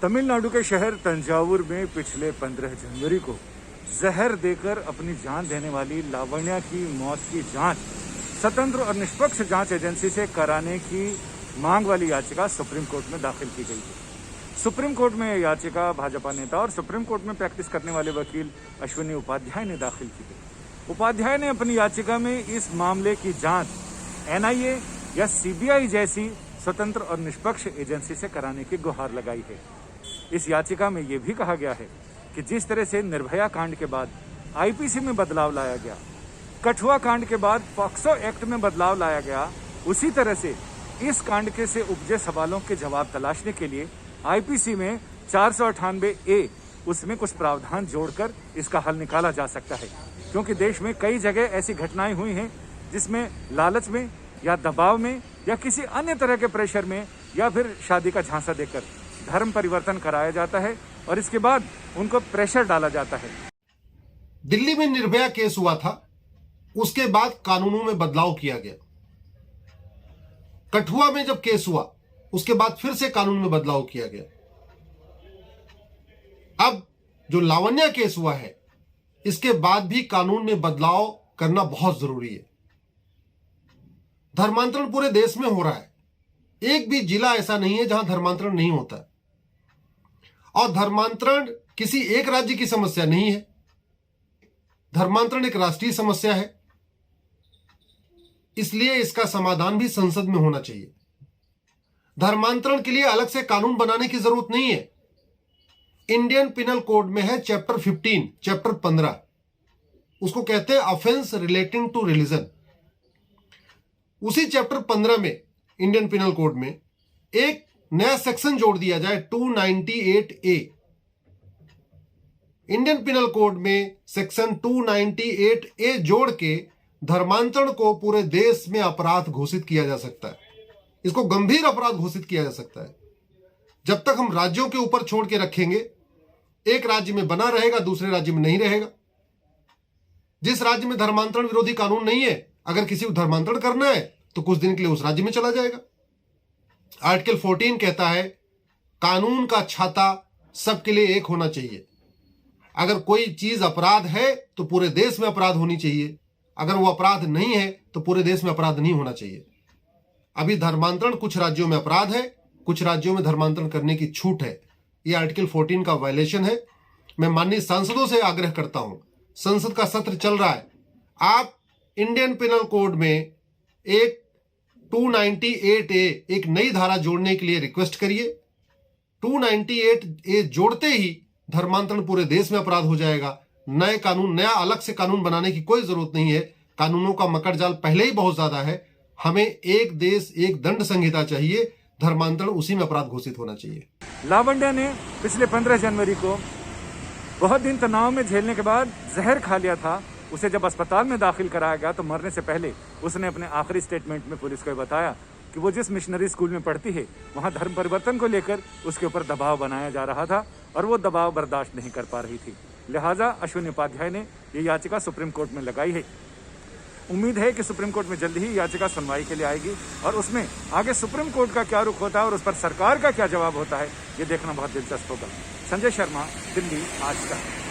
तमिलनाडु के शहर तंजावुर में पिछले 15 जनवरी को जहर देकर अपनी जान देने वाली लावण्या की मौत की जांच स्वतंत्र और निष्पक्ष जांच एजेंसी से कराने की मांग वाली याचिका सुप्रीम कोर्ट में दाखिल की गई है। सुप्रीम कोर्ट में यह याचिका भाजपा नेता और सुप्रीम कोर्ट में प्रैक्टिस करने वाले वकील अश्विनी उपाध्याय ने दाखिल की गई। उपाध्याय ने अपनी याचिका में इस मामले की जांच एनआईए या सीबीआई जैसी स्वतंत्र और निष्पक्ष एजेंसी से कराने की गुहार लगाई है। इस याचिका में यह भी कहा गया है कि जिस तरह से निर्भया कांड के बाद आईपीसी में बदलाव लाया गया, कठुआ कांड के बाद पॉक्सो एक्ट में बदलाव लाया गया, उसी तरह से इस कांड के से उपजे सवालों के जवाब तलाशने के लिए आईपीसी में 498A उसमें कुछ प्रावधान जोड़कर इसका हल निकाला जा सकता है। क्योंकि देश में कई जगह ऐसी घटनाएं हुई हैं जिसमें लालच में या दबाव में या किसी अन्य तरह के प्रेशर में या फिर शादी का झांसा देकर धर्म परिवर्तन कराया जाता है और इसके बाद उनको प्रेशर डाला जाता है। दिल्ली में निर्भया केस हुआ था, उसके बाद कानूनों में बदलाव किया गया। कठुआ में जब केस हुआ उसके बाद फिर से कानून में बदलाव किया गया। अब जो लावण्या केस हुआ है इसके बाद भी कानून में बदलाव करना बहुत जरूरी है। धर्मांतरण पूरे देश में हो रहा है, एक भी जिला ऐसा नहीं है जहां धर्मांतरण नहीं होता। और धर्मांतरण किसी एक राज्य की समस्या नहीं है, धर्मांतरण एक राष्ट्रीय समस्या है। इसलिए इसका समाधान भी संसद में होना चाहिए। धर्मांतरण के लिए अलग से कानून बनाने की जरूरत नहीं है। इंडियन पिनल कोड में है चैप्टर 15, चैप्टर 15, उसको कहते हैं ऑफेंस रिलेटिंग टू रिलीजन। उसी चैप्टर 15 में इंडियन पिनल कोड में एक नया सेक्शन जोड़ दिया जाए 298A। इंडियन पिनल कोड में सेक्शन 298A जोड़ के धर्मांतरण को पूरे देश में अपराध घोषित किया जा सकता है। इसको गंभीर अपराध घोषित किया जा सकता है। जब तक हम राज्यों के ऊपर छोड़ के रखेंगे, एक राज्य में बना रहेगा, दूसरे राज्य में नहीं रहेगा। जिस राज्य में धर्मांतरण विरोधी कानून नहीं है, अगर किसी को धर्मांतरण करना है तो कुछ दिन के लिए उस राज्य में चला जाएगा। आर्टिकल 14 कहता है कानून का छाता सबके लिए एक होना चाहिए। अगर कोई चीज अपराध है तो पूरे देश में अपराध होनी चाहिए, अगर वो अपराध नहीं है तो पूरे देश में अपराध नहीं होना चाहिए। अभी धर्मांतरण कुछ राज्यों में अपराध है, कुछ राज्यों में धर्मांतरण करने की छूट है। यह आर्टिकल 14 का वायलेशन है। मैं माननीय सांसदों से आग्रह करता हूं, संसद का सत्र चल रहा है, आप इंडियन पिनल कोड में एक 298A एक नई धारा जोड़ने के लिए रिक्वेस्ट करिए। 298A जोड़ते ही धर्मांतरण पूरे देश में अपराध हो जाएगा। नए कानून, नया अलग से कानून बनाने की कोई जरूरत नहीं है। कानूनों का मकड़जाल पहले ही बहुत ज्यादा है। हमें एक देश एक दंड संहिता चाहिए, धर्मांतरण उसी में अपराध घोषित होना चाहिए। लावण्या ने पिछले 15 जनवरी को बहुत दिन तनाव में झेलने के बाद जहर खा लिया था। उसे जब अस्पताल में दाखिल कराया गया तो मरने से पहले उसने अपने आखिरी स्टेटमेंट में पुलिस को बताया कि वो जिस मिशनरी स्कूल में पढ़ती है वहां धर्म परिवर्तन को लेकर उसके ऊपर दबाव बनाया जा रहा था और वो दबाव बर्दाश्त नहीं कर पा रही थी। लिहाजा अश्विनी उपाध्याय ने ये याचिका सुप्रीम कोर्ट में लगाई है। उम्मीद है कि सुप्रीम कोर्ट में जल्द ही याचिका सुनवाई के लिए आएगी और उसमें आगे सुप्रीम कोर्ट का क्या रुख होता है और उस पर सरकार का क्या जवाब होता है, ये देखना बहुत दिलचस्प होगा। संजय शर्मा, दिल्ली आज तक।